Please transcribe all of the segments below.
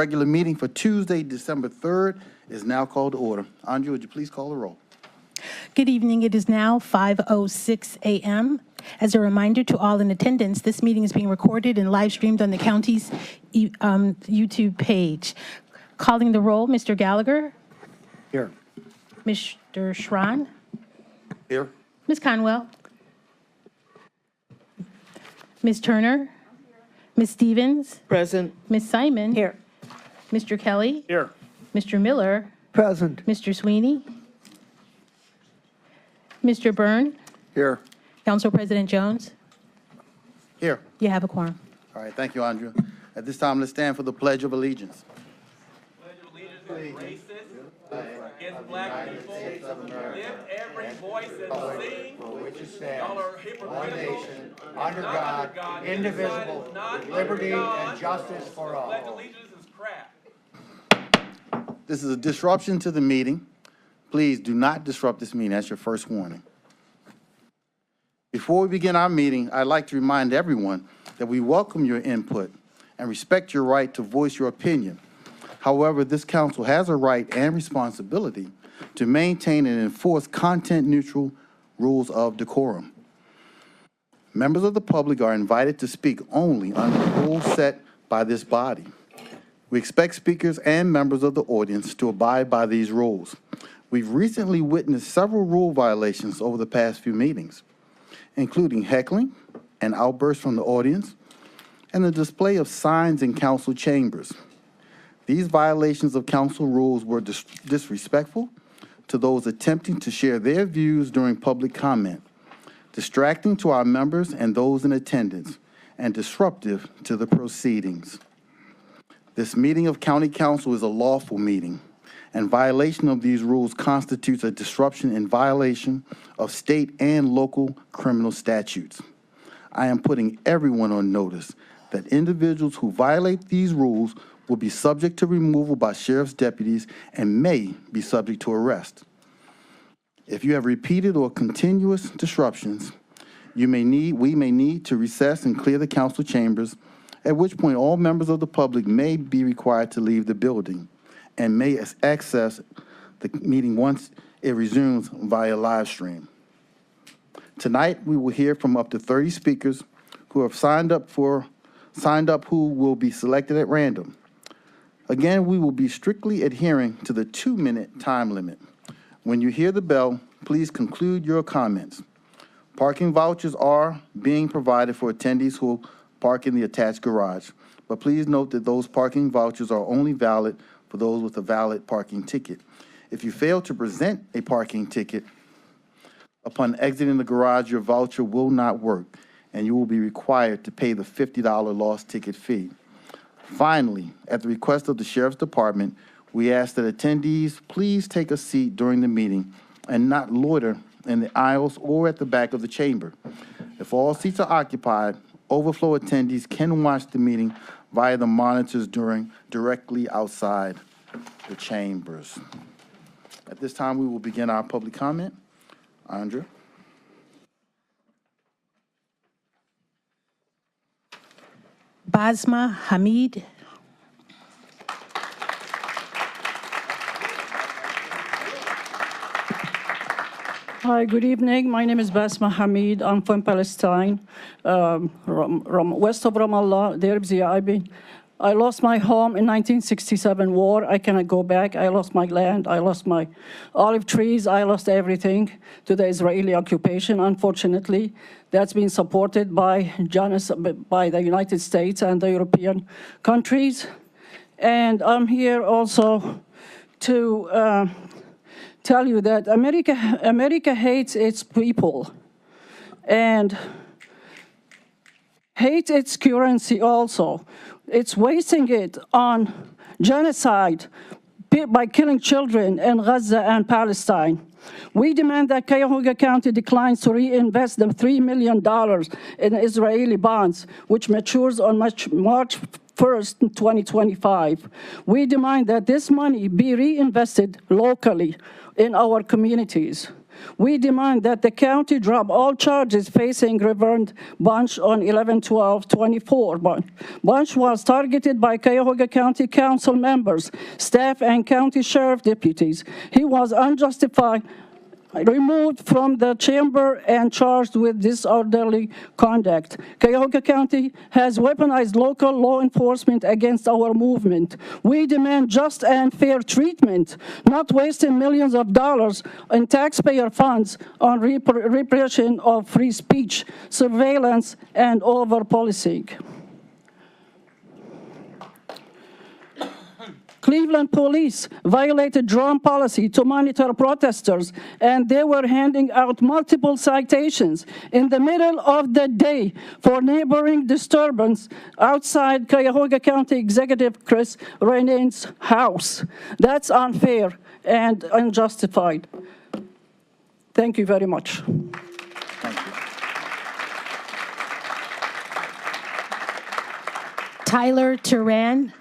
regular meeting for Tuesday, December 3rd is now called to order. Andrea, would you please call the roll? Good evening. It is now 5:06 a.m. As a reminder to all in attendance, this meeting is being recorded and live streamed on the county's YouTube page. Calling the roll, Mr. Gallagher. Here. Mr. Schran. Here. Ms. Conwell. Ms. Turner. Ms. Stevens. Present. Ms. Simon. Here. Mr. Kelly. Here. Mr. Miller. Present. Mr. Sweeney. Mr. Byrne. Here. Council President Jones. Here. You have a quorum. All right, thank you, Andrea. At this time, let's stand for the Pledge of Allegiance. Pledge of allegiance is racist against black people. Lift every voice and sing. Y'all are hypocritical. Under God, indivisible, with liberty and justice for all. Pledge of allegiance is crap. This is a disruption to the meeting. Please do not disrupt this meeting. That's your first warning. Before we begin our meeting, I'd like to remind everyone that we welcome your input and respect your right to voice your opinion. However, this council has a right and responsibility to maintain and enforce content-neutral rules of decorum. Members of the public are invited to speak only under the rules set by this body. We expect speakers and members of the audience to abide by these rules. We've recently witnessed several rule violations over the past few meetings, including heckling and outbursts from the audience and the display of signs in council chambers. These violations of council rules were disrespectful to those attempting to share their views during public comment, distracting to our members and those in attendance, and disruptive to the proceedings. This meeting of County Council is a lawful meeting, and violation of these rules constitutes a disruption in violation of state and local criminal statutes. I am putting everyone on notice that individuals who violate these rules will be subject to removal by sheriff's deputies and may be subject to arrest. If you have repeated or continuous disruptions, we may need to recess and clear the council chambers, at which point all members of the public may be required to leave the building and may access the meeting once it resumes via live stream. Tonight, we will hear from up to 30 speakers who have signed up who will be selected at random. Again, we will be strictly adhering to the 2-minute time limit. When you hear the bell, please conclude your comments. Parking vouchers are being provided for attendees who park in the attached garage, but please note that those parking vouchers are only valid for those with a valid parking ticket. If you fail to present a parking ticket upon exiting the garage, your voucher will not work, and you will be required to pay the $50 lost ticket fee. Finally, at the request of the Sheriff's Department, we ask that attendees please take a seat during the meeting and not loiter in the aisles or at the back of the chamber. If all seats are occupied, overflow attendees can watch the meeting via the monitors directly outside the chambers. At this time, we will begin our public comment. Andrea. Basma Hamid. Hi, good evening. My name is Basma Hamid. I'm from Palestine, west of Ramallah, Deir. I lost my home in 1967 war. I cannot go back. I lost my land. I lost my olive trees. I lost everything to the Israeli occupation. Unfortunately, that's been supported by the United States and the European countries. And I'm here also to tell you that America hates its people and hates its currency also. It's wasting it on genocide by killing children in Gaza and Palestine. We demand that Cuyahoga County declines to reinvest the $3 million in Israeli bonds, which matures on March 1st, 2025. We demand that this money be reinvested locally in our communities. We demand that the county drop all charges facing Reverend Bunch on 11/12/24. Bunch was targeted by Cuyahoga County Council members, staff, and county sheriff deputies. He was unjustified removed from the chamber and charged with disorderly conduct. Cuyahoga County has weaponized local law enforcement against our movement. We demand just and fair treatment, not wasting millions of dollars in taxpayer funds on repression of free speech, surveillance, and over-policing. Cleveland police violated drone policy to monitor protesters, and they were handing out multiple citations in the middle of the day for neighboring disturbance outside Cuyahoga County Executive Chris Reinane's house. That's unfair and unjustified. Thank you very much. Tyler Turan.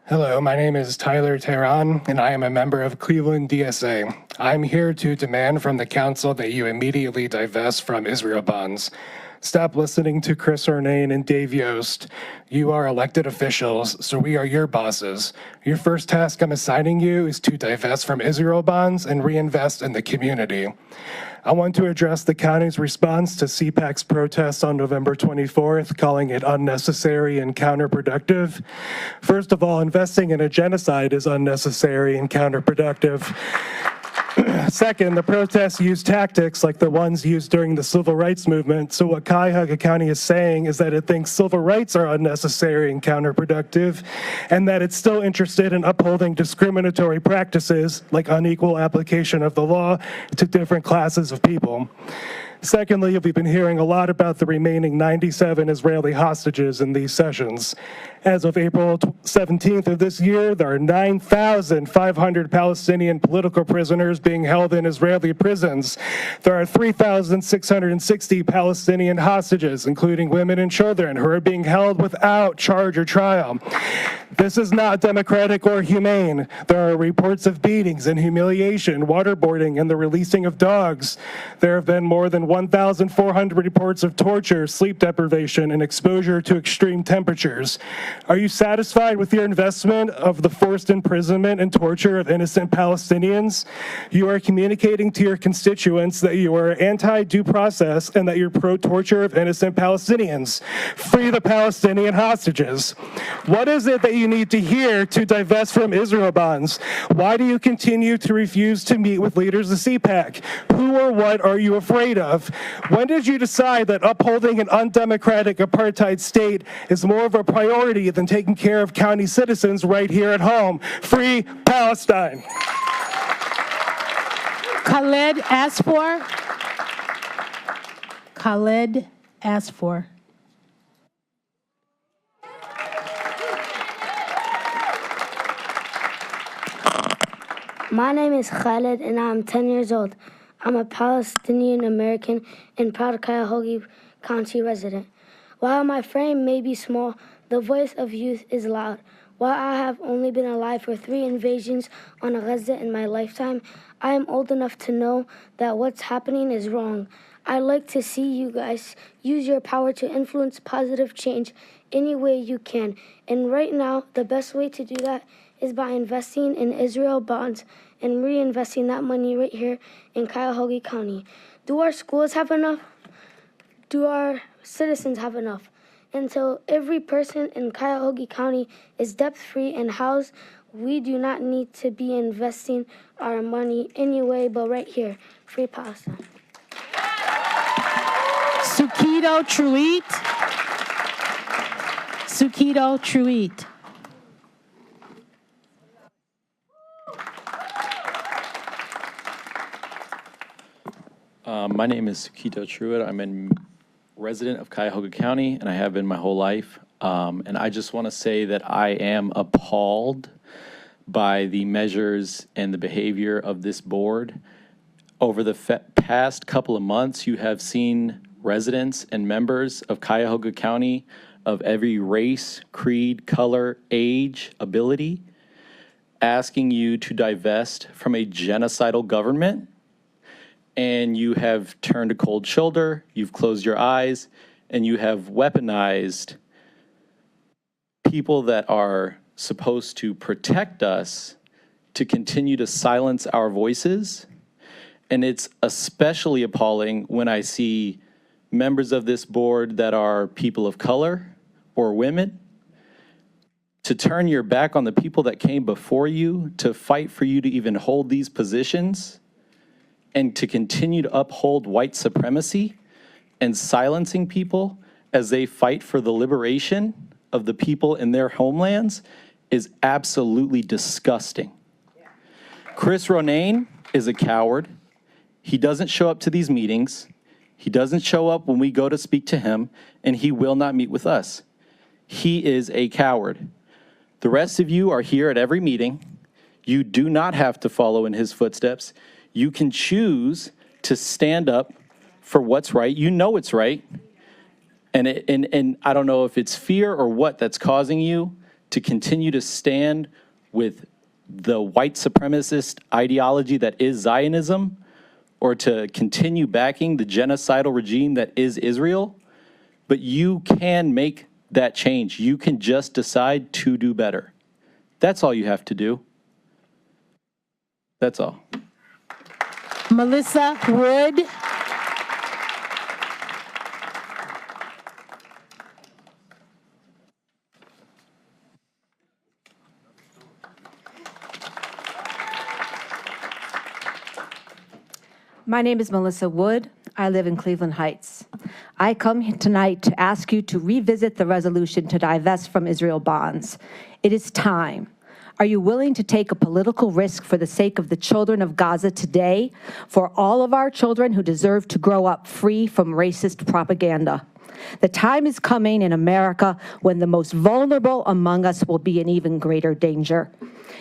Hello, my name is Tyler Tehran, and I am a member of Cleveland DSA. I'm here to demand from the council that you immediately divest from Israel bonds. Stop listening to Chris Ornane and Dave Yost. You are elected officials, so we are your bosses. Your first task I'm assigning you is to divest from Israel bonds and reinvest in the community. I want to address the county's response to CPAC's protest on November 24th, calling it unnecessary and counterproductive. First of all, investing in a genocide is unnecessary and counterproductive. Second, the protests use tactics like the ones used during the civil rights movement. So what Cuyahoga County is saying is that it thinks civil rights are unnecessary and counterproductive, and that it's still interested in upholding discriminatory practices like unequal application of the law to different classes of people. Secondly, we've been hearing a lot about the remaining 97 Israeli hostages in these sessions. As of April 17th of this year, there are 9,500 Palestinian political prisoners being held in Israeli prisons. There are 3,660 Palestinian hostages, including women and children, who are being held without charge or trial. This is not democratic or humane. There are reports of beatings and humiliation, waterboarding, and the releasing of dogs. There have been more than 1,400 reports of torture, sleep deprivation, and exposure to extreme temperatures. Are you satisfied with your investment of the forced imprisonment and torture of innocent Palestinians? You are communicating to your constituents that you are anti-due process and that you're pro-torture of innocent Palestinians. Free the Palestinian hostages. What is it that you need to hear to divest from Israel bonds? Why do you continue to refuse to meet with leaders of CPAC? Who or what are you afraid of? When did you decide that upholding an undemocratic apartheid state is more of a priority than taking care of county citizens right here at home? Free Palestine. Khaled Asfour. Khaled Asfour. My name is Khaled and I'm 10 years old. I'm a Palestinian American and proud Cuyahoga County resident. While my frame may be small, the voice of youth is loud. While I have only been alive for 3 invasions on Gaza in my lifetime, I am old enough to know that what's happening is wrong. I'd like to see you guys use your power to influence positive change any way you can. And right now, the best way to do that is by investing in Israel bonds and reinvesting that money right here in Cuyahoga County. Do our schools have enough? Do our citizens have enough? Until every person in Cuyahoga County is debt-free and housed, we do not need to be investing our money anyway, but right here, free Palestine. Sukido Truitt. Sukido Truitt. My name is Sukido Truitt. I'm a resident of Cuyahoga County, and I have been my whole life. And I just want to say that I am appalled by the measures and the behavior of this board. Over the past couple of months, you have seen residents and members of Cuyahoga County of every race, creed, color, age, ability, asking you to divest from a genocidal government, and you have turned a cold shoulder, you've closed your eyes, and you have weaponized people that are supposed to protect us to continue to silence our voices. And it's especially appalling when I see members of this board that are people of color or women to turn your back on the people that came before you to fight for you to even hold these positions, and to continue to uphold white supremacy and silencing people as they fight for the liberation of the people in their homelands is absolutely disgusting. Chris Ronayne is a coward. He doesn't show up to these meetings. He doesn't show up when we go to speak to him, and he will not meet with us. He is a coward. The rest of you are here at every meeting. You do not have to follow in his footsteps. You can choose to stand up for what's right. You know it's right. And I don't know if it's fear or what that's causing you to continue to stand with the white supremacist ideology that is Zionism, or to continue backing the genocidal regime that is Israel. But you can make that change. You can just decide to do better. That's all you have to do. That's all. Melissa Wood. My name is Melissa Wood. I live in Cleveland Heights. I come here tonight to ask you to revisit the resolution to divest from Israel bonds. It is time. Are you willing to take a political risk for the sake of the children of Gaza today, for all of our children who deserve to grow up free from racist propaganda? The time is coming in America when the most vulnerable among us will be in even greater danger.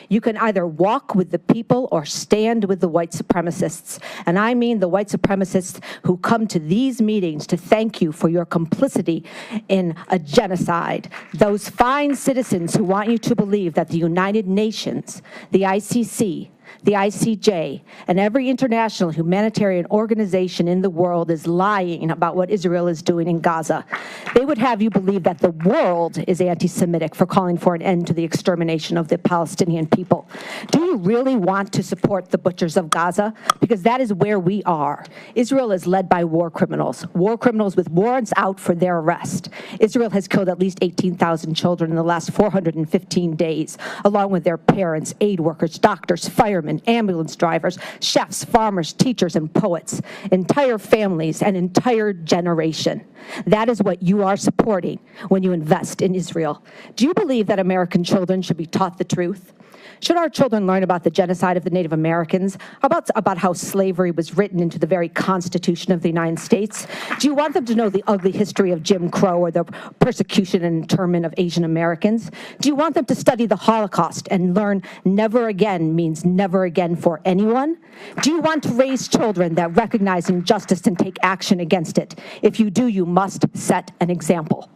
You can either walk with the people or stand with the white supremacists. And I mean the white supremacists who come to these meetings to thank you for your complicity in a genocide. Those fine citizens who want you to believe that the United Nations, the ICC, the ICJ, and every international humanitarian organization in the world is lying about what Israel is doing in Gaza. They would have you believe that the world is anti-Semitic for calling for an end to the extermination of the Palestinian people. Do you really want to support the butchers of Gaza? Because that is where we are. Israel is led by war criminals with warrants out for their arrest. Israel has killed at least 18,000 children in the last 415 days, along with their parents, aid workers, doctors, firemen, ambulance drivers, chefs, farmers, teachers, and poets, entire families, an entire generation. That is what you are supporting when you invest in Israel. Do you believe that American children should be taught the truth? Should our children learn about the genocide of the Native Americans, about how slavery was written into the very Constitution of the United States? Do you want them to know the ugly history of Jim Crow or the persecution and internment of Asian Americans? Do you want them to study the Holocaust and learn never again means never again for anyone? Do you want to raise children that recognize injustice and take action against it? If you do, you must set an example.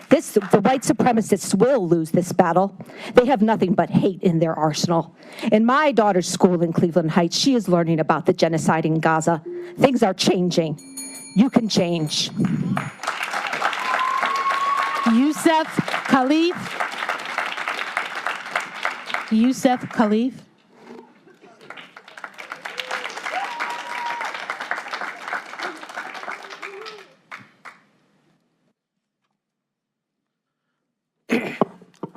The white supremacists will lose this battle. They have nothing but hate in their arsenal. In my daughter's school in Cleveland Heights, she is learning about the genocide in Gaza. Things are changing. You can change. Yusuf Khalif. Yusuf Khalif.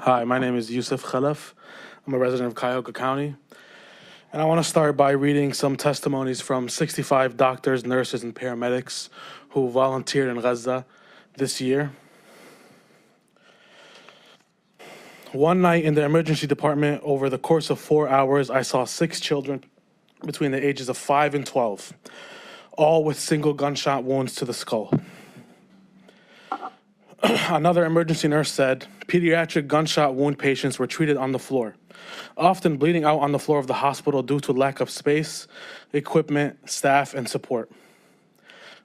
Hi, my name is Yusuf Khalaf. I'm a resident of Cuyahoga County. And I want to start by reading some testimonies from 65 doctors, nurses, and paramedics who volunteered in Gaza this year. One night in the emergency department, over the course of 4 hours, I saw 6 children between the ages of 5 and 12, all with single gunshot wounds to the skull. Another emergency nurse said, pediatric gunshot wound patients were treated on the floor, often bleeding out on the floor of the hospital due to lack of space, equipment, staff, and support.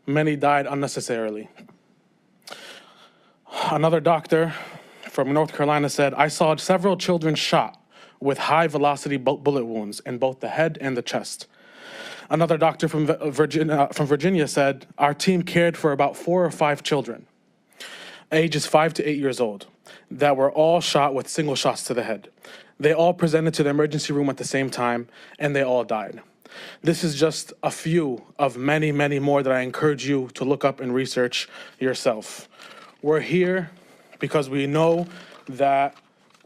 Many died unnecessarily. Another doctor from North Carolina said, I saw several children shot with high-velocity bullet wounds in both the head and the chest. Another doctor from Virginia said, our team cared for about 4 or 5 children, ages 5 to 8 years old, that were all shot with single shots to the head. They all presented to the emergency room at the same time, and they all died. This is just a few of many, many more that I encourage you to look up and research yourself. We're here because we know that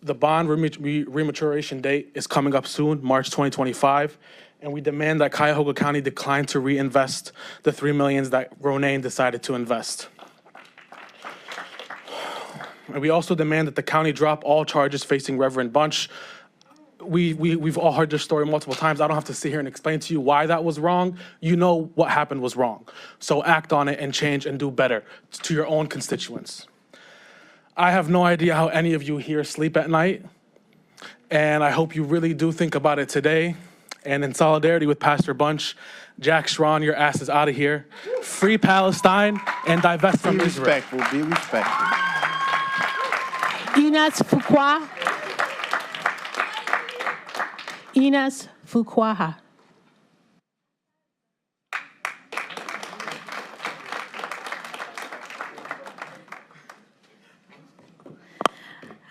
the bond rematuration date is coming up soon, March 2025, and we demand that Cuyahoga County decline to reinvest the $3 million that Ronayne decided to invest. And we also demand that the county drop all charges facing Reverend Bunch. We've all heard this story multiple times. I don't have to sit here and explain to you why that was wrong. You know what happened was wrong. So act on it and change and do better to your own constituents. I have no idea how any of you here sleep at night, and I hope you really do think about it today. And in solidarity with Pastor Bunch, Jack Schron, your ass is out of here. Free Palestine and divest from Israel. Be respectful. Ines Fuqua. Ines Fuqua.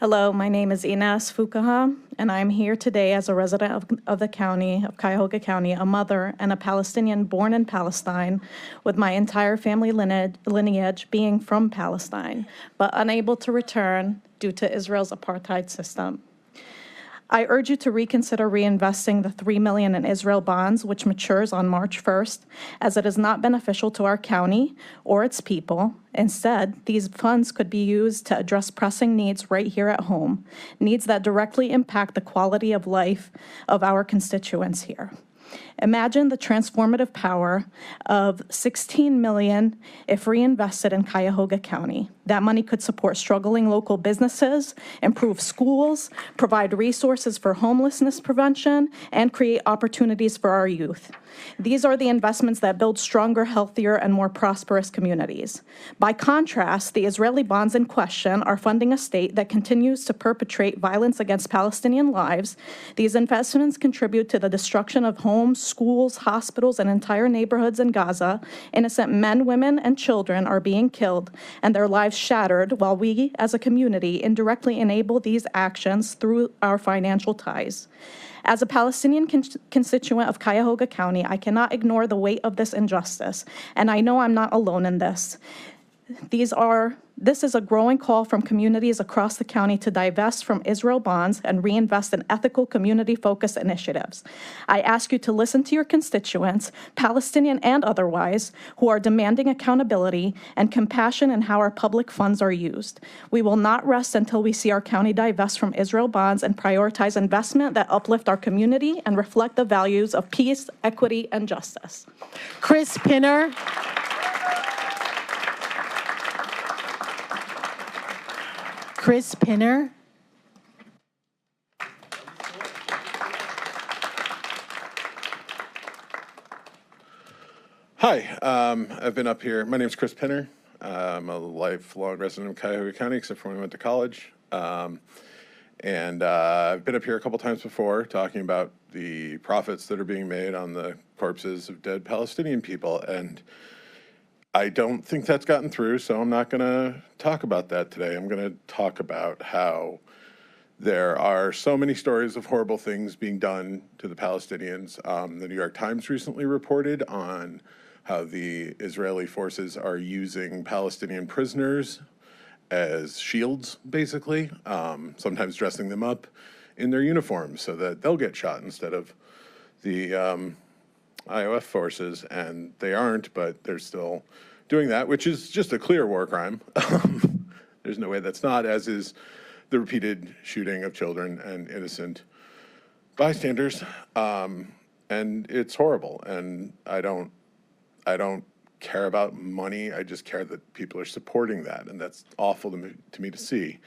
Hello, my name is Ines Fuqua, and I'm here today as a resident of the county, of Cuyahoga County, a mother and a Palestinian born in Palestine, with my entire family lineage being from Palestine, but unable to return due to Israel's apartheid system. I urge you to reconsider reinvesting the $3 million in Israel bonds, which matures on March 1st, as it is not beneficial to our county or its people. Instead, these funds could be used to address pressing needs right here at home, needs that directly impact the quality of life of our constituents here. Imagine the transformative power of $16 million if reinvested in Cuyahoga County. That money could support struggling local businesses, improve schools, provide resources for homelessness prevention, and create opportunities for our youth. These are the investments that build stronger, healthier, and more prosperous communities. By contrast, the Israeli bonds in question are funding a state that continues to perpetrate violence against Palestinian lives. These investments contribute to the destruction of homes, schools, hospitals, and entire neighborhoods in Gaza. Innocent men, women, and children are being killed and their lives shattered, while we, as a community, indirectly enable these actions through our financial ties. As a Palestinian constituent of Cuyahoga County, I cannot ignore the weight of this injustice, and I know I'm not alone in this. This is a growing call from communities across the county to divest from Israel bonds and reinvest in ethical, community-focused initiatives. I ask you to listen to your constituents, Palestinian and otherwise, who are demanding accountability and compassion in how our public funds are used. We will not rest until we see our county divest from Israel bonds and prioritize investment that uplift our community and reflect the values of peace, equity, and justice. Chris Pinner. Chris Pinner. Hi, I've been up here. My name is Chris Pinner. I'm a lifelong resident of Cuyahoga County, except for when I went to college. I've been up here a couple times before talking about the profits that are being made on the corpses of dead Palestinian people. And I don't think that's gotten through, so I'm not going to talk about that today. I'm going to talk about how there are so many stories of horrible things being done to the Palestinians. The New York Times recently reported on how the Israeli forces are using Palestinian prisoners as shields, basically, sometimes dressing them up in their uniforms so that they'll get shot instead of the IOF forces, and they aren't, but they're still doing that, which is just a clear war crime. There's no way that's not, as is the repeated shooting of children and innocent bystanders. And it's horrible, and I don't care about money. I just care that people are supporting that, and that's awful to me to see.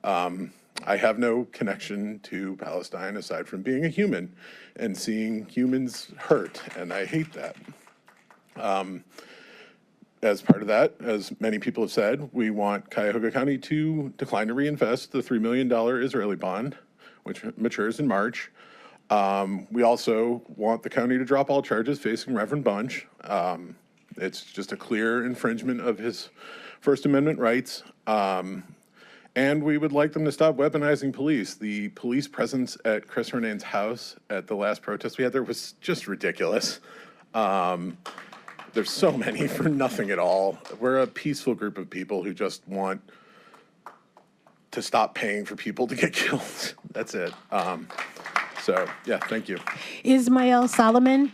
I have no connection to Palestine aside from being a human and seeing humans hurt, and I hate that. As part of that, as many people have said, we want Cuyahoga County to decline to reinvest the $3 million Israeli bond, which matures in March. We also want the county to drop all charges facing Reverend Bunch. It's just a clear infringement of his First Amendment rights. And we would like them to stop weaponizing police. The police presence at Chris Hernane's house at the last protest we had there was just ridiculous. There's so many for nothing at all. We're a peaceful group of people who just want to stop paying for people to get killed. That's it. So, yeah, thank you. Ismail Solomon.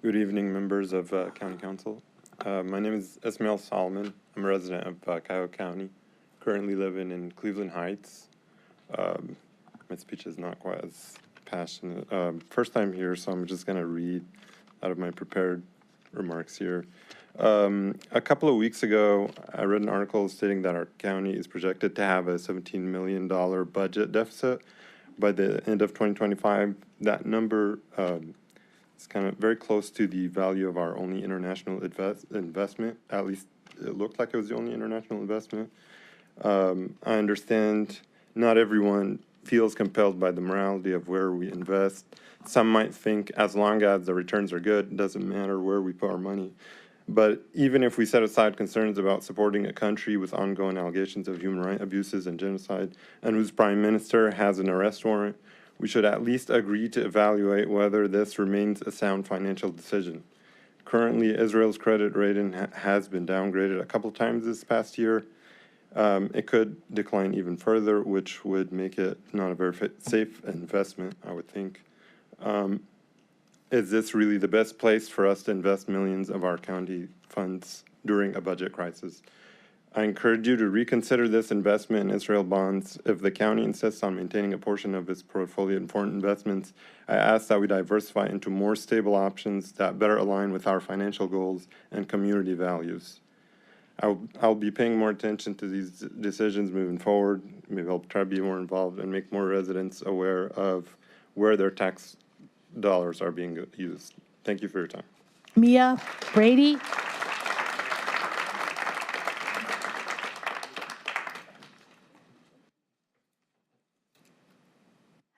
Good evening, members of County Council. My name is Ismail Solomon. I'm a resident of Cuyahoga County, currently living in Cleveland Heights. My speech is not quite as passionate. First time here, so I'm just going to read out of my prepared remarks here. A couple of weeks ago, I read an article stating that our county is projected to have a $17 million budget deficit by the end of 2025. That number is kind of very close to the value of our only international investment. At least it looked like it was the only international investment. I understand not everyone feels compelled by the morality of where we invest. Some might think as long as the returns are good, it doesn't matter where we put our money. But even if we set aside concerns about supporting a country with ongoing allegations of human rights abuses and genocide, and whose prime minister has an arrest warrant, we should at least agree to evaluate whether this remains a sound financial decision. Currently, Israel's credit rating has been downgraded a couple times this past year. It could decline even further, which would make it not a very safe investment, I would think. Is this really the best place for us to invest millions of our county funds during a budget crisis? I encourage you to reconsider this investment in Israel bonds. If the county insists on maintaining a portion of its portfolio in foreign investments, I ask that we diversify into more stable options that better align with our financial goals and community values. I'll be paying more attention to these decisions moving forward. Maybe I'll try to be more involved and make more residents aware of where their tax dollars are being used. Thank you for your time. Mia Brady.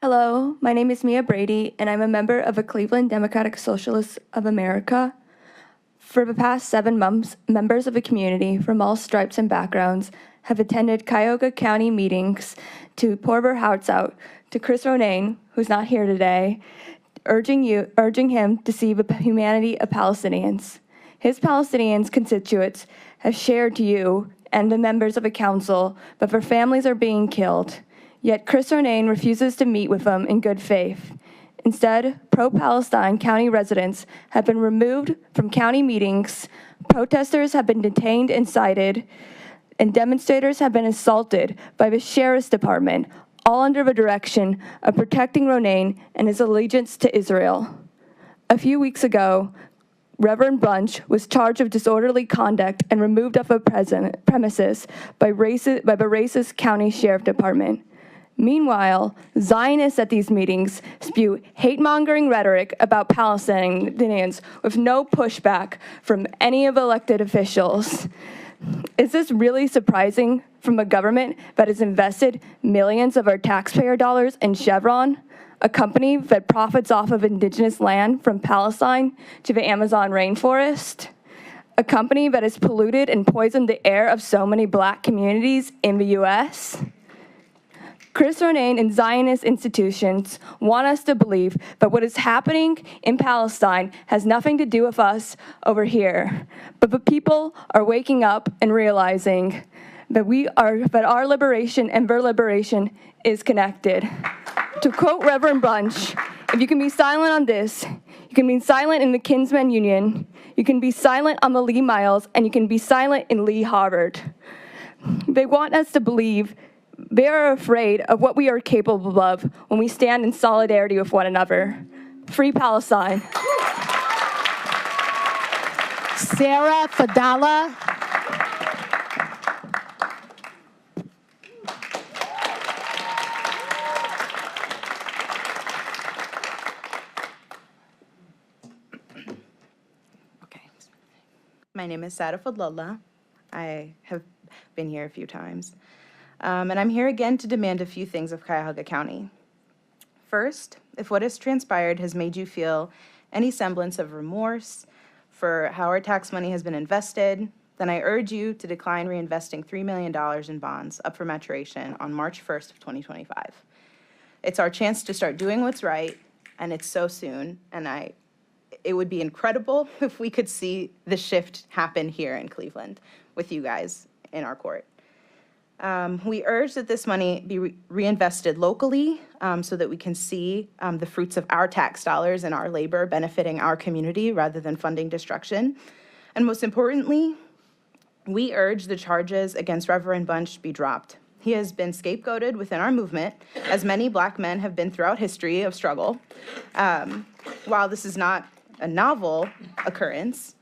Hello, my name is Mia Brady, and I'm a member of the Cleveland Democratic Socialists of America. For the past 7 months, members of the community from all stripes and backgrounds have attended Cuyahoga County meetings to pour their hearts out to Chris Ronayne, who's not here today, urging him to see the humanity of Palestinians. His Palestinians constituents have shared to you and the members of the council that their families are being killed, yet Chris Ronayne refuses to meet with them in good faith. Instead, pro-Palestine county residents have been removed from county meetings, protesters have been detained and cited, and demonstrators have been assaulted by the sheriff's department, all under the direction of protecting Ronayne and his allegiance to Israel. A few weeks ago, Reverend Bunch was charged of disorderly conduct and removed off of premises by the racist county sheriff department. Meanwhile, Zionists at these meetings spew hate-mongering rhetoric about Palestinians with no pushback from any of the elected officials. Is this really surprising from a government that has invested millions of our taxpayer dollars in Chevron, a company that profits off of indigenous land from Palestine to the Amazon rainforest? A company that has polluted and poisoned the air of so many Black communities in the U.S.? Chris Ronayne and Zionist institutions want us to believe that what is happening in Palestine has nothing to do with us over here. But the people are waking up and realizing that our liberation and their liberation is connected. To quote Reverend Bunch, if you can be silent on this, you can be silent in the Kinsman Union, you can be silent on the Lee Miles, and you can be silent in Lee Harvard. They want us to believe They are afraid of what we are capable of when we stand in solidarity with one another. Free Palestine. Sarah Fadala. Okay. My name is Sarah Fadlallah. I have been here a few times. And I'm here again to demand a few things of Cuyahoga County. First, if what has transpired has made you feel any semblance of remorse for how our tax money has been invested, then I urge you to decline reinvesting $3 million in bonds up for maturation on March 1st of 2025. It's our chance to start doing what's right, and it's so soon, and it would be incredible if we could see the shift happen here in Cleveland with you guys in our court. We urge that this money be reinvested locally so that we can see the fruits of our tax dollars and our labor benefiting our community rather than funding destruction. And most importantly, we urge the charges against Reverend Bunch be dropped. He has been scapegoated within our movement, as many Black men have been throughout history of struggle. While this is not a novel occurrence,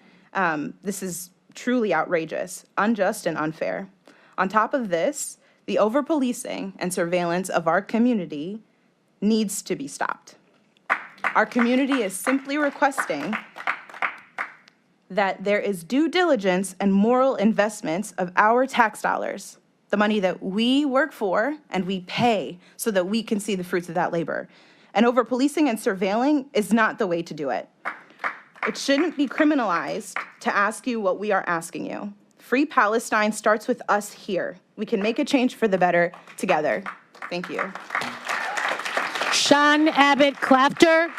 this is truly outrageous, unjust, and unfair. On top of this, the over-policing and surveillance of our community needs to be stopped. Our community is simply requesting that there is due diligence and moral investments of our tax dollars, the money that we work for and we pay so that we can see the fruits of that labor. And over-policing and surveilling is not the way to do it. It shouldn't be criminalized to ask you what we are asking you. Free Palestine starts with us here. We can make a change for the better together. Thank you. Sean Abbott Clafter.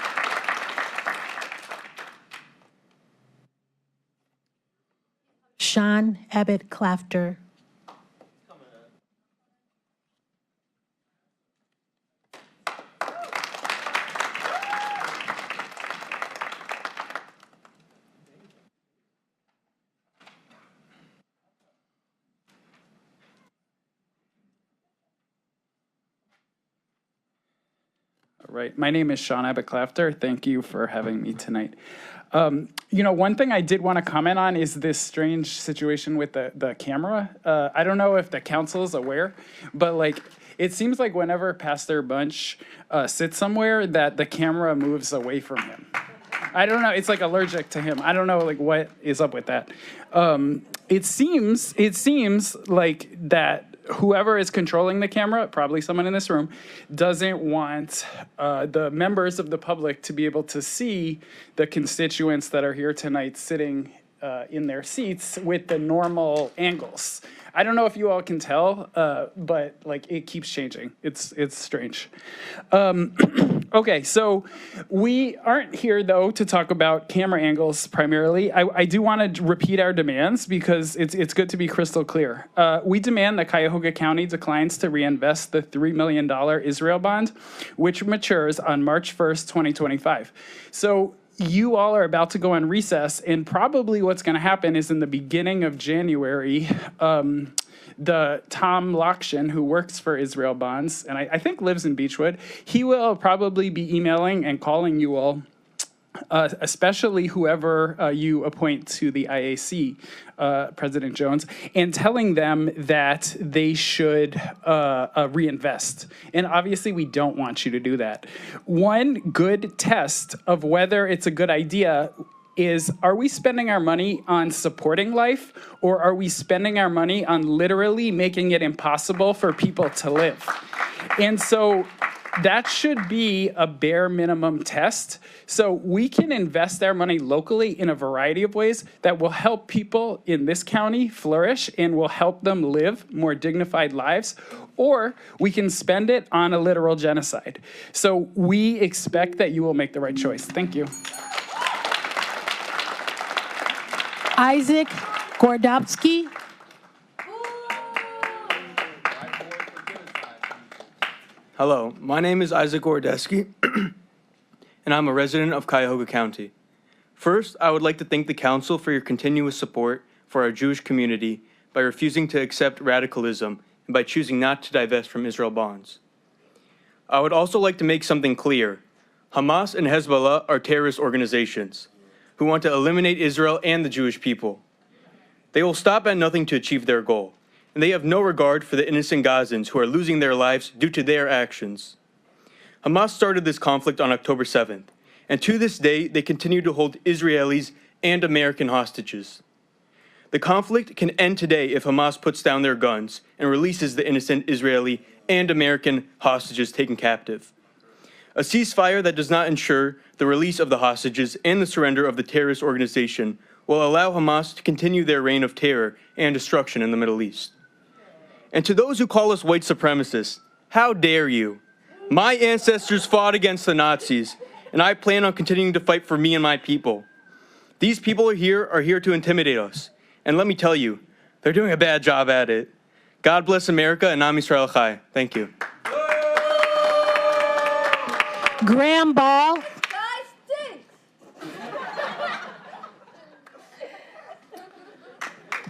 Sean Abbott Clafter. Right. My name is Sean Abbott Clafter. Thank you for having me tonight. One thing I did want to comment on is this strange situation with the camera. I don't know if the council is aware, but it seems like whenever Pastor Bunch sits somewhere that the camera moves away from him. I don't know. It's allergic to him. I don't know what is up with that. It seems like that whoever is controlling the camera, probably someone in this room, doesn't want the members of the public to be able to see the constituents that are here tonight sitting in their seats with the normal angles. I don't know if you all can tell, but it keeps changing. It's strange. Okay, so we aren't here though to talk about camera angles primarily. I do want to repeat our demands because it's good to be crystal clear. We demand that Cuyahoga County declines to reinvest the $3 million Israel bond, which matures on March 1st, 2025. So you all are about to go on recess, and probably what's going to happen is in the beginning of January, the Tom Lokshin, who works for Israel Bonds, and I think lives in Beechwood, he will probably be emailing and calling you all, especially whoever you appoint to the IAC, President Jones, and telling them that they should reinvest. And obviously, we don't want you to do that. One good test of whether it's a good idea is, are we spending our money on supporting life, or are we spending our money on literally making it impossible for people to live? And so that should be a bare minimum test. So we can invest our money locally in a variety of ways that will help people in this county flourish and will help them live more dignified lives, or we can spend it on a literal genocide. So we expect that you will make the right choice. Thank you. Isaac Gordowski. Hello, my name is Isaac Gordowski, and I'm a resident of Cuyahoga County. First, I would like to thank the council for your continuous support for our Jewish community by refusing to accept radicalism and by choosing not to divest from Israel bonds. I would also like to make something clear. Hamas and Hezbollah are terrorist organizations who want to eliminate Israel and the Jewish people. They will stop at nothing to achieve their goal, and they have no regard for the innocent Gazans who are losing their lives due to their actions. Hamas started this conflict on October 7th, and to this day, they continue to hold Israelis and American hostages. The conflict can end today if Hamas puts down their guns and releases the innocent Israeli and American hostages taken captive. A ceasefire that does not ensure the release of the hostages and the surrender of the terrorist organization will allow Hamas to continue their reign of terror and destruction in the Middle East. And to those who call us white supremacists, how dare you? My ancestors fought against the Nazis, and I plan on continuing to fight for me and my people. These people are here to intimidate us. And let me tell you, they're doing a bad job at it. God bless America and Am Yisrael Chai. Thank you. Graham Ball.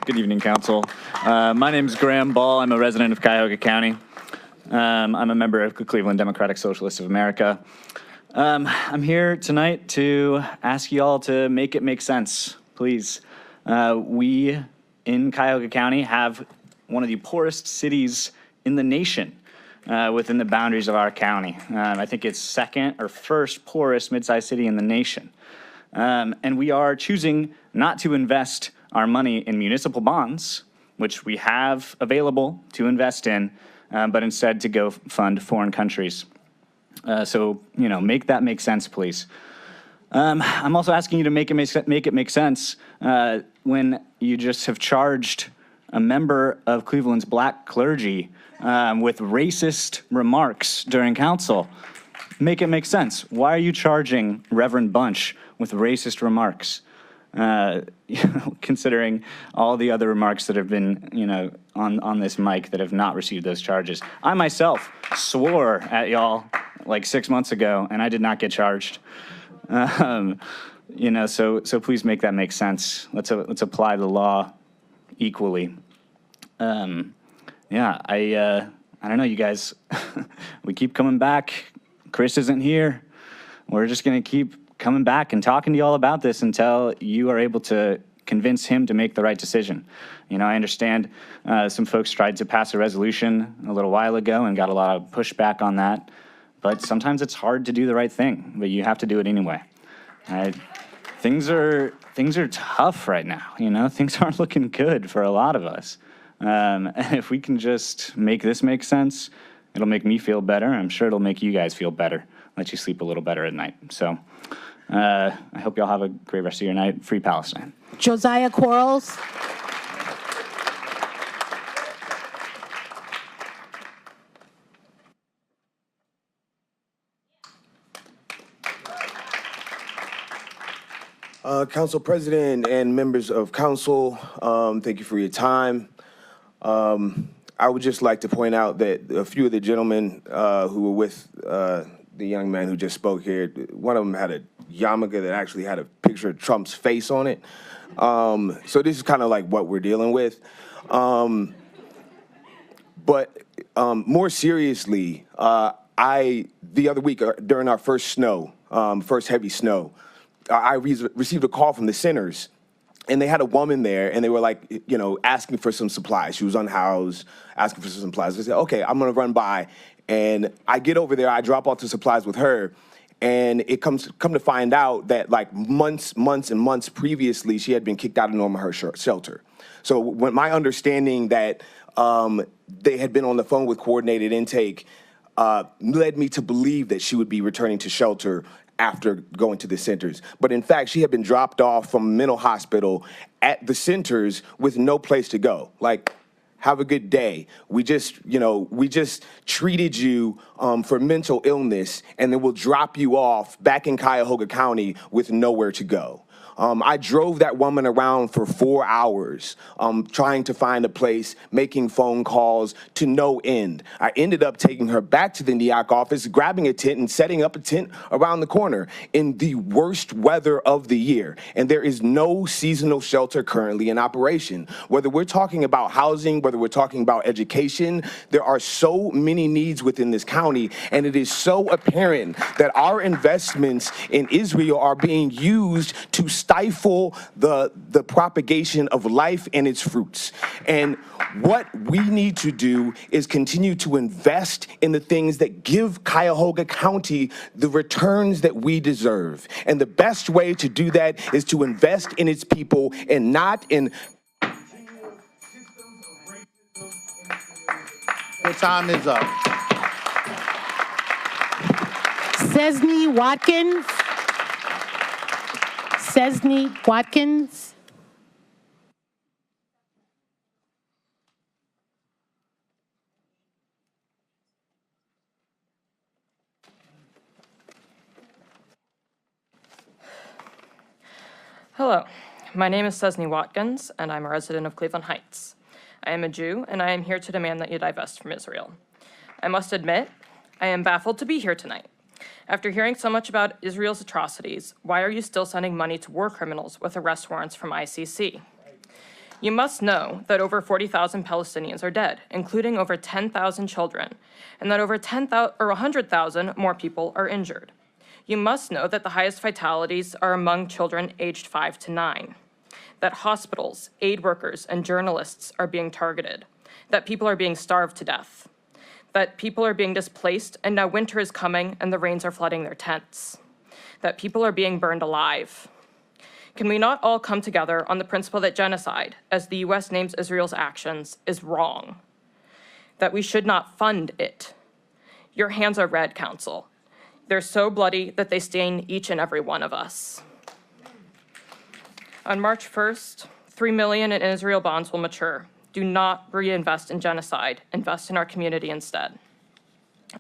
Good evening, Council. My name is Graham Ball. I'm a resident of Cuyahoga County. I'm a member of the Cleveland Democratic Socialists of America. I'm here tonight to ask you all to make it make sense, please. We in Cuyahoga County have one of the poorest cities in the nation within the boundaries of our county. I think it's second or first poorest mid-sized city in the nation. And we are choosing not to invest our money in municipal bonds, which we have available to invest in, but instead to go fund foreign countries. So, make that make sense, please. I'm also asking you to make it make sense when you just have charged a member of Cleveland's black clergy with racist remarks during council. Make it make sense. Why are you charging Reverend Bunch with racist remarks? Considering all the other remarks that have been, on this mic that have not received those charges. I myself swore at y'all like 6 months ago, and I did not get charged. So please make that make sense. Let's apply the law equally. I don't know, you guys. We keep coming back. Chris isn't here. We're just gonna keep coming back and talking to you all about this until you are able to convince him to make the right decision. I understand some folks tried to pass a resolution a little while ago and got a lot of pushback on that, but sometimes it's hard to do the right thing, but you have to do it anyway. Things are tough right now, things aren't looking good for a lot of us. And if we can just make this make sense, it'll make me feel better. I'm sure it'll make you guys feel better, let you sleep a little better at night. So I hope y'all have a great rest of your night. Free Palestine. Josiah Quarles. Council President and members of council, thank you for your time. I would just like to point out that a few of the gentlemen who were with the young man who just spoke here, one of them had a yarmulke that actually had a picture of Trump's face on it. So this is kind of like what we're dealing with. But more seriously, the other week during our first heavy snow, I received a call from the centers, and they had a woman there, and they were like, asking for some supplies. She was unhoused, asking for some supplies. I said, okay, I'm gonna run by. And I get over there, I drop off the supplies with her, and it come to find out that like months and months previously, she had been kicked out of Norma Hurst shelter. So when my understanding that they had been on the phone with coordinated intake led me to believe that she would be returning to shelter after going to the centers. But in fact, she had been dropped off from a mental hospital at the centers with no place to go. Like, have a good day. We just treated you for mental illness, and then we'll drop you off back in Cuyahoga County with nowhere to go. I drove that woman around for 4 hours, trying to find a place, making phone calls to no end. I ended up taking her back to the NEOC office, grabbing a tent and setting up a tent around the corner in the worst weather of the year. And there is no seasonal shelter currently in operation. Whether we're talking about housing, whether we're talking about education. There are so many needs within this county, and it is so apparent that our investments in Israel are being used to stifle the propagation of life and its fruits. And what we need to do is continue to invest in the things that give Cuyahoga County the returns that we deserve. And the best way to do that is to invest in its people and not in... Your time is up. Cesney Watkins. Cesney Watkins. Hello, my name is Cesney Watkins, and I'm a resident of Cleveland Heights. I am a Jew, and I am here to demand that you divest from Israel. I must admit, I am baffled to be here tonight. After hearing so much about Israel's atrocities, why are you still sending money to war criminals with arrest warrants from ICC? You must know that over 40,000 Palestinians are dead, including over 10,000 children, and that over 100,000 more people are injured. You must know that the highest fatalities are among children aged 5 to 9, that hospitals, aid workers, and journalists are being targeted, that people are being starved to death, that people are being displaced and now winter is coming and the rains are flooding their tents, that people are being burned alive. Can we not all come together on the principle that genocide, as the US names Israel's actions, is wrong, that we should not fund it? Your hands are red, Council. They're so bloody that they stain each and every one of us. On March 1st, $3 million in Israel bonds will mature. Do not reinvest in genocide. Invest in our community instead.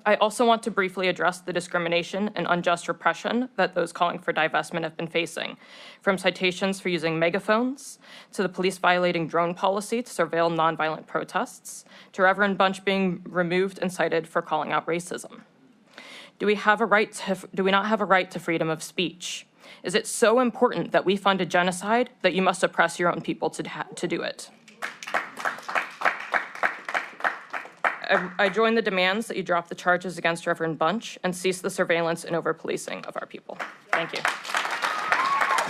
I also want to briefly address the discrimination and unjust repression that those calling for divestment have been facing, from citations for using megaphones, to the police violating drone policy to surveil nonviolent protests, to Reverend Bunch being removed and cited for calling out racism. Do we not have a right to freedom of speech? Is it so important that we fund a genocide that you must oppress your own people to do it? I join the demands that you drop the charges against Reverend Bunch and cease the surveillance and over-policing of our people. Thank you.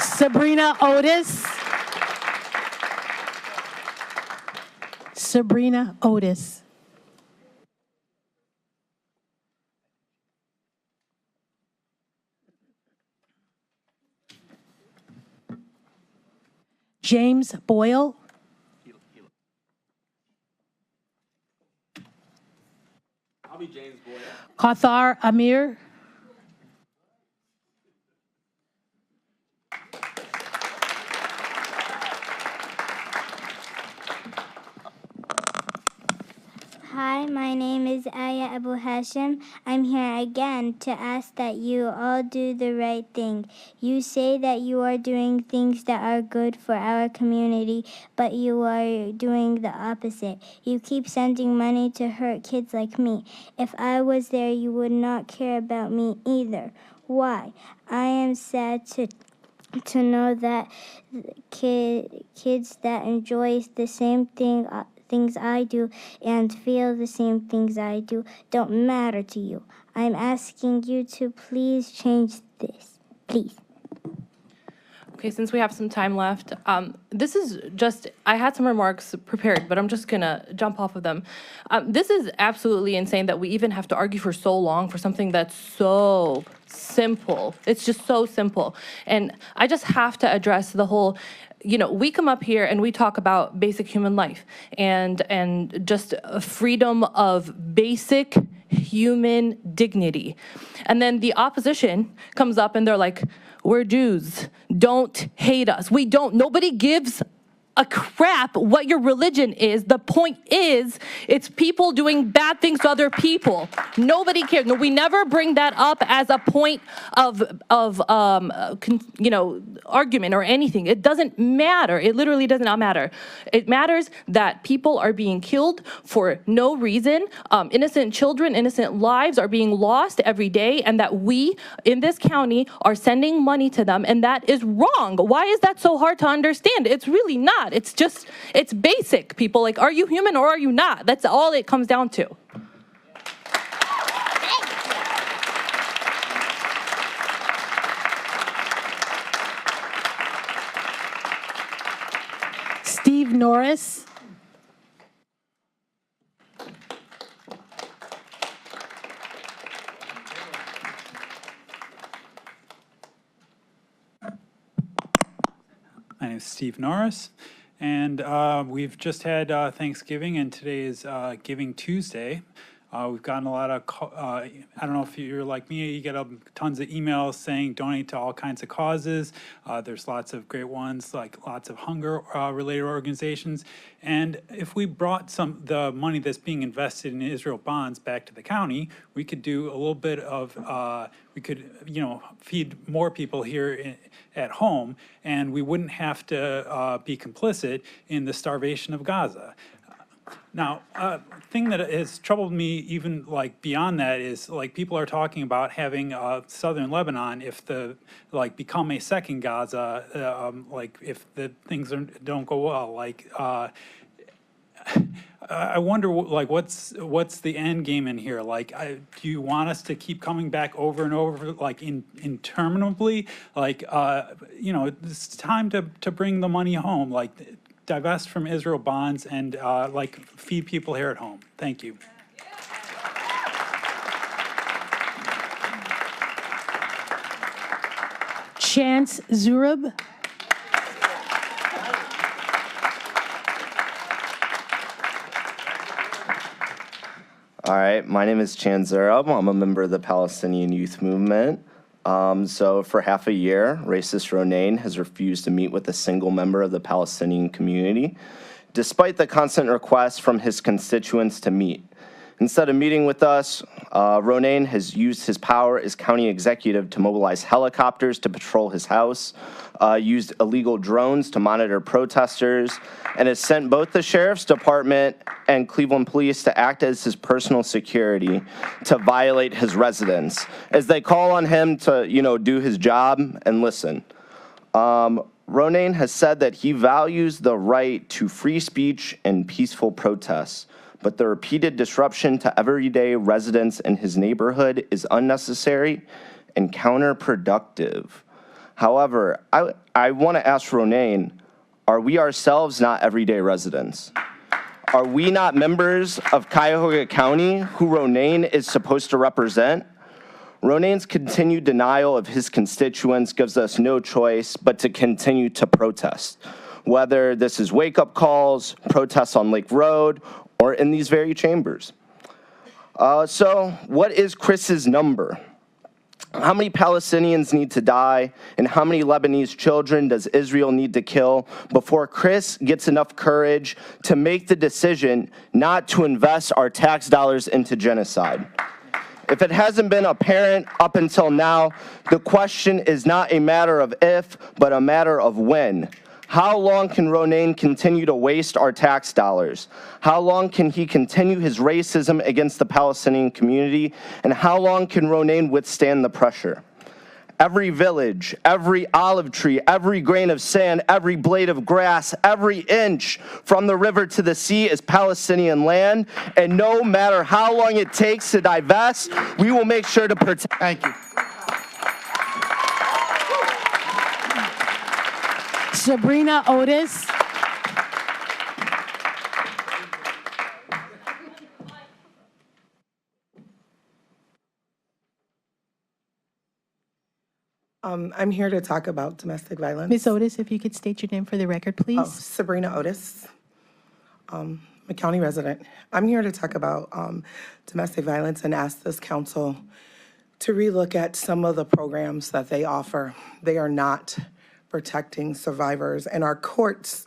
Sabrina Otis. Sabrina Otis. James Boyle. I'll be James Boyle. Qathar Amir. Hi, my name is Aya Abu Hashim. I'm here again to ask that you all do the right thing. You say that you are doing things that are good for our community, but you are doing the opposite. You keep sending money to hurt kids like me. If I was there, you would not care about me either. Why? I am sad to know that kids that enjoy the same things I do and feel the same things I do don't matter to you. I'm asking you to please change this. Please. Okay, since we have some time left, this is just, I had some remarks prepared, but I'm just gonna jump off of them. This is absolutely insane that we even have to argue for so long for something that's so simple. It's just so simple. And I just have to address the whole, we come up here and we talk about basic human life and just freedom of basic human dignity. And then the opposition comes up and they're like, we're Jews, don't hate us. Nobody gives a crap what your religion is. The point is, it's people doing bad things to other people. Nobody cares. No, we never bring that up as a point of argument or anything. It doesn't matter. It literally does not matter. It matters that people are being killed for no reason. Innocent children, innocent lives are being lost every day, and that we in this county are sending money to them, and that is wrong. Why is that so hard to understand? It's really not. not? It's basic, people. Like, are you human or are you not? That's all it comes down to. Steve Norris. My name is Steve Norris, and we've just had Thanksgiving, and today is Giving Tuesday. We've gotten a lot of, I don't know if you're like me, you get tons of emails saying donate to all kinds of causes. There's lots of great ones, like lots of hunger-related organizations. And if we brought the money that's being invested in Israel bonds back to the county, we could do a little bit of, we could, feed more people here at home, and we wouldn't have to be complicit in the starvation of Gaza. Now, thing that has troubled me even like beyond that is like people are talking about having southern Lebanon become a second Gaza, like if the things don't go well. Like I wonder like what's the end game in here? Like, do you want us to keep coming back over and over like interminably? Like it's time to bring the money home. Like, divest from Israel bonds and feed people here at home. Thank you. Chance Zurab. All right, my name is Chance Zurab. I'm a member of the Palestinian Youth Movement. So for half a year, racist Ronain has refused to meet with a single member of the Palestinian community, despite the constant requests from his constituents to meet. Instead of meeting with us, Ronain has used his power as county executive to mobilize helicopters to patrol his house, used illegal drones to monitor protesters, and has sent both the Sheriff's Department and Cleveland Police to act as his personal security to violate his residence, as they call on him to, do his job and listen. Ronain has said that he values the right to free speech and peaceful protests, but the repeated disruption to everyday residents in his neighborhood is unnecessary and counterproductive. However, I want to ask Ronain, are we ourselves not everyday residents? Are we not members of Cuyahoga County who Ronain is supposed to represent? Ronain's continued denial of his constituents gives us no choice but to continue to protest, whether this is wake-up calls, protests on Lake Road, or in these very chambers. So what is Chris's number? How many Palestinians need to die, and how many Lebanese children does Israel need to kill before Chris gets enough courage to make the decision not to invest our tax dollars into genocide? If it hasn't been apparent up until now, the question is not a matter of if, but a matter of when. How long can Ronain continue to waste our tax dollars? How long can he continue his racism against the Palestinian community? And how long can Ronain withstand the pressure? Every village, every olive tree, every grain of sand, every blade of grass, every inch from the river to the sea is Palestinian land. And no matter how long it takes to divest, we will make sure to protect. Thank you. Sabrina Otis. I'm here to talk about domestic violence. Ms. Otis, if you could state your name for the record, please. Oh, Sabrina Otis. I'm a county resident. I'm here to talk about domestic violence and ask this council to relook at some of the programs that they offer. They are not protecting survivors, and our courts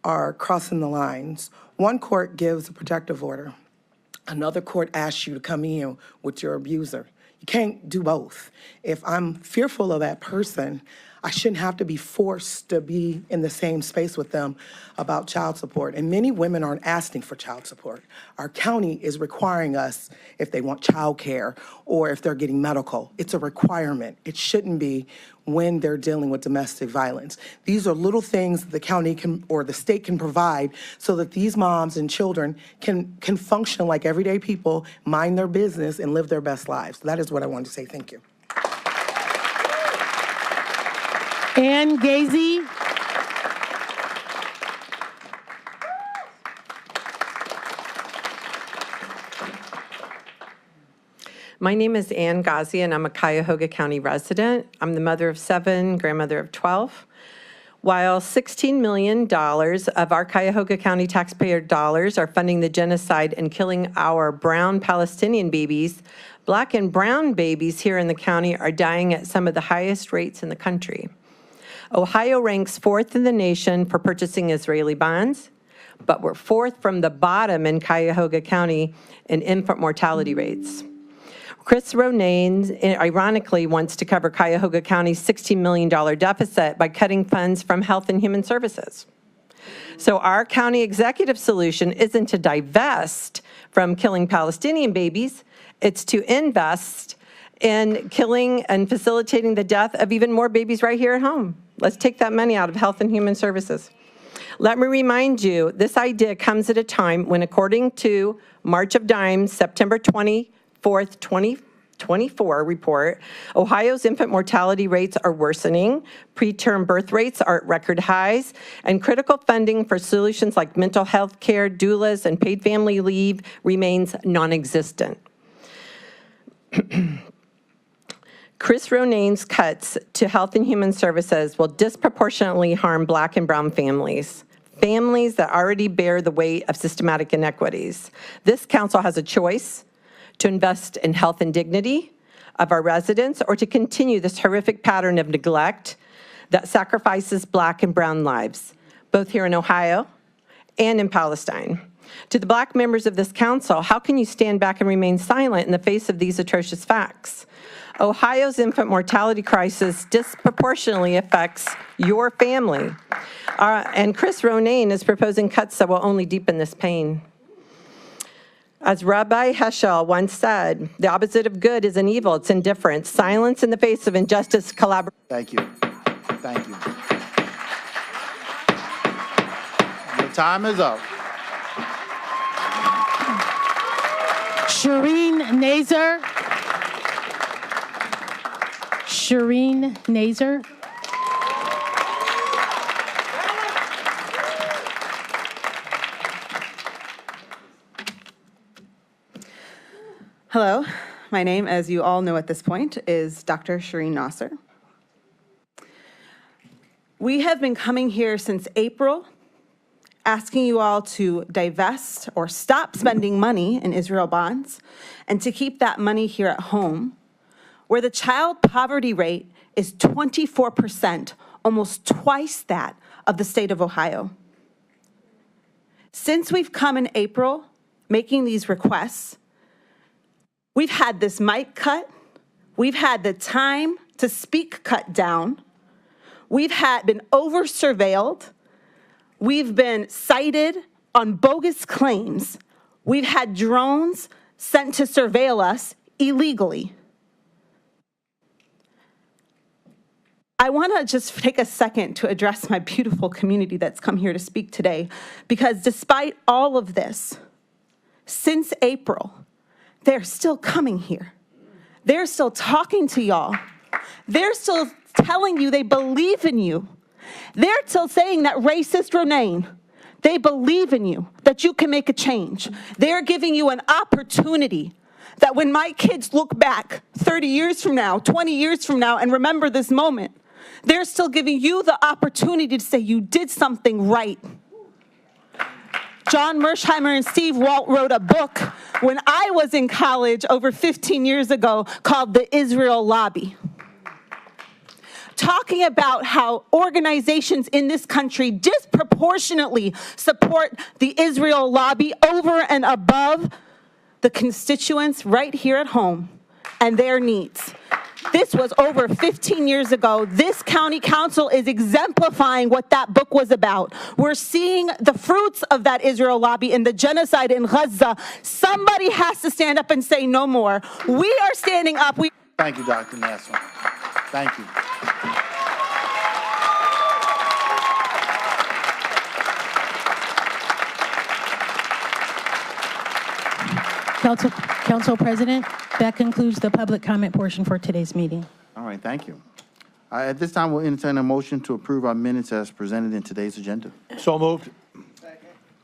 are crossing the lines. One court gives a protective order. Another court asks you to come in with your abuser. You can't do both. If I'm fearful of that person, I shouldn't have to be forced to be in the same space with them about child support. And many women aren't asking for child support. Our county is requiring us if they want child care or if they're getting medical. It's a requirement. It shouldn't be when they're dealing with domestic violence. These are little things the county can or the state can provide so that these moms and children can function like everyday people, mind their business, and live their best lives. That is what I wanted to say. Thank you. Ann Gazy. My name is Ann Ghazi, and I'm a Cuyahoga County resident. I'm the mother of 7, grandmother of 12. While $16 million of our Cuyahoga County taxpayer dollars are funding the genocide and killing our brown Palestinian babies, Black and brown babies here in the county are dying at some of the highest rates in the country. Ohio ranks 4th in the nation for purchasing Israeli bonds, but we're 4th from the bottom in Cuyahoga County in infant mortality rates. Chris Ronayne, ironically, wants to cover Cuyahoga County's $16 million deficit by cutting funds from Health and Human Services. So our county executive solution isn't to divest from killing Palestinian babies, it's to invest in killing and facilitating the death of even more babies right here at home. Let's take that money out of Health and Human Services. Let me remind you, this idea comes at a time when, according to March of Dimes, September 24th, 2024 report, Ohio's infant mortality rates are worsening, preterm birth rates are at record highs, and critical funding for solutions like mental health care, doulas, and paid family leave remains non-existent. Chris Ronayne's cuts to Health and Human Services will disproportionately harm Black and brown families that already bear the weight of systematic inequities. This council has a choice to invest in health and dignity of our residents or to continue this horrific pattern of neglect that sacrifices Black and brown lives, both here in Ohio and in Palestine. To the Black members of this council, how can you stand back and remain silent in the face of these atrocious facts? Ohio's infant mortality crisis disproportionately affects your family. And Chris Ronayne is proposing cuts that will only deepen this pain. As Rabbi Heschel once said, the opposite of good is an evil, it's indifference. Silence in the face of injustice, collaboration. Thank you. Thank you. Your time is up. Shireen Nazer. Shireen Nazer. Hello, my name, as you all know at this point, is Dr. Shireen Nasser. We have been coming here since April, asking you all to divest or stop spending money in Israel bonds and to keep that money here at home, where the child poverty rate is 24%, almost twice that of the state of Ohio. Since we've come in April making these requests, we've had this mic cut. We've had the time to speak cut down. We've been over-surveilled. We've been cited on bogus claims. We've had drones sent to surveil us illegally. I want to just take a second to address my beautiful community that's come here to speak today, because despite all of this, since April, they're still coming here. They're still talking to y'all. They're still telling you they believe in you. They're still saying that racist Ronayne, they believe in you, that you can make a change. They're giving you an opportunity that when my kids look back 30 years from now, 20 years from now, and remember this moment, they're still giving you the opportunity to say you did something right. John Mersheimer and Steve Walt wrote a book when I was in college over 15 years ago called The Israel Lobby, talking about how organizations in this country disproportionately support the Israel lobby over and above the constituents right here at home and their needs. This was over 15 years ago. This county council is exemplifying what that book was about. We're seeing the fruits of that Israel lobby in the genocide in Gaza. Somebody has to stand up and say no more. We are standing up. Thank you, Dr. Nassar. Thank you. Council President, that concludes the public comment portion for today's meeting. All right, thank you. At this time, we'll entertain a motion to approve our minutes as presented in today's agenda. So moved.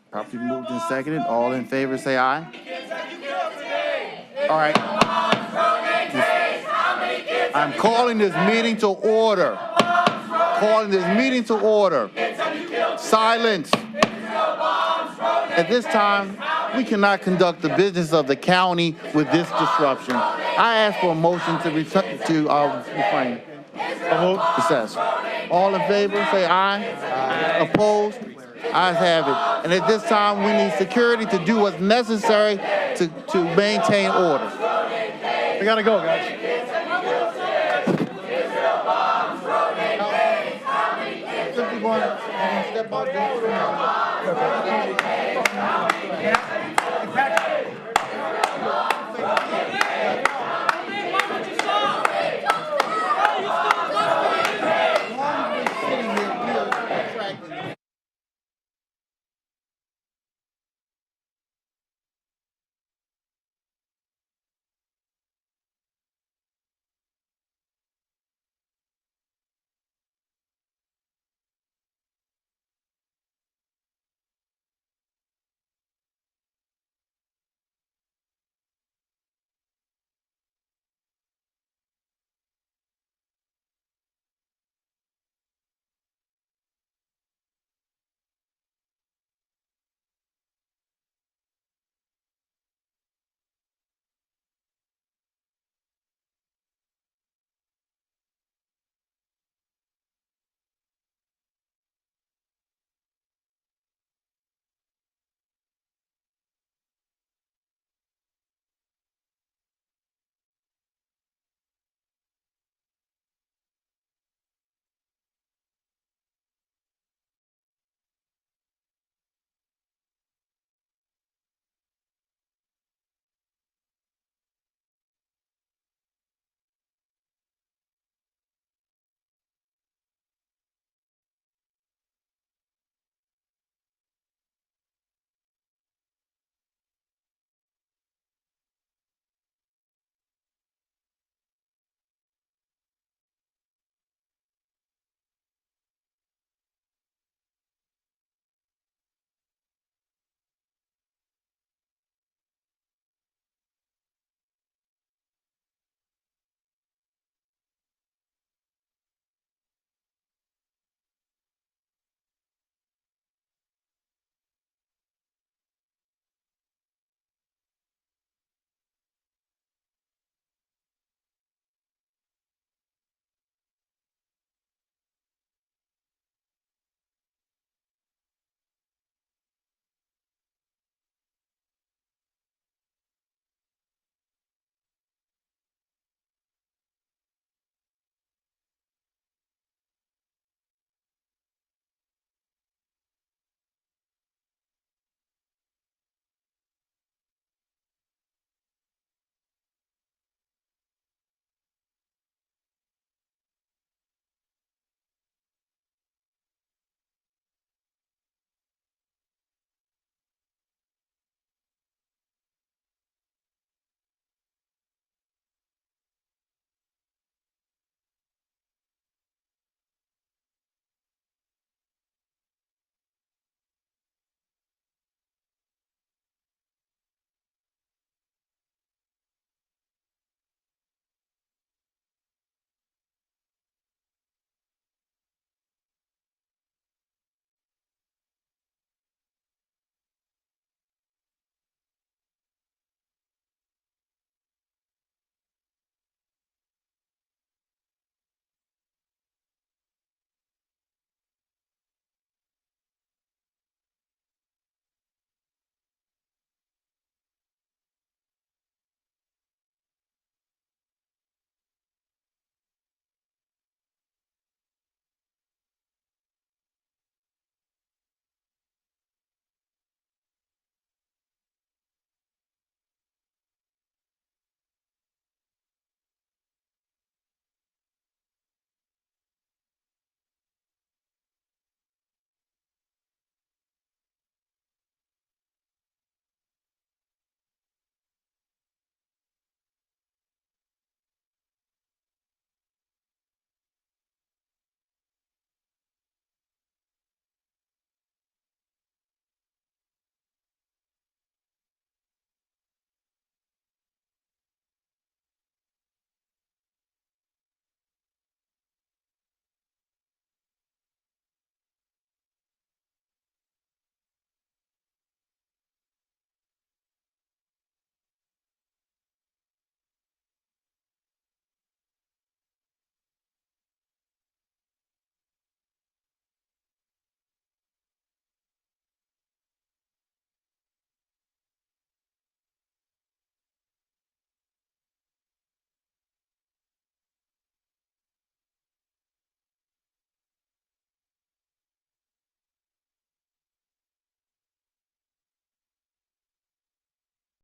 Properly moved and seconded. All in favor, say aye. All right. I'm calling this meeting to order. Calling this meeting to order. Silence. At this time, we cannot conduct the business of the county with this disruption. I ask for a motion to refrain. Recess. All in favor, say aye. Opposed? Ayes have it. And at this time, we need security to do what's necessary to maintain order. We gotta go, guys. Simply going to step out.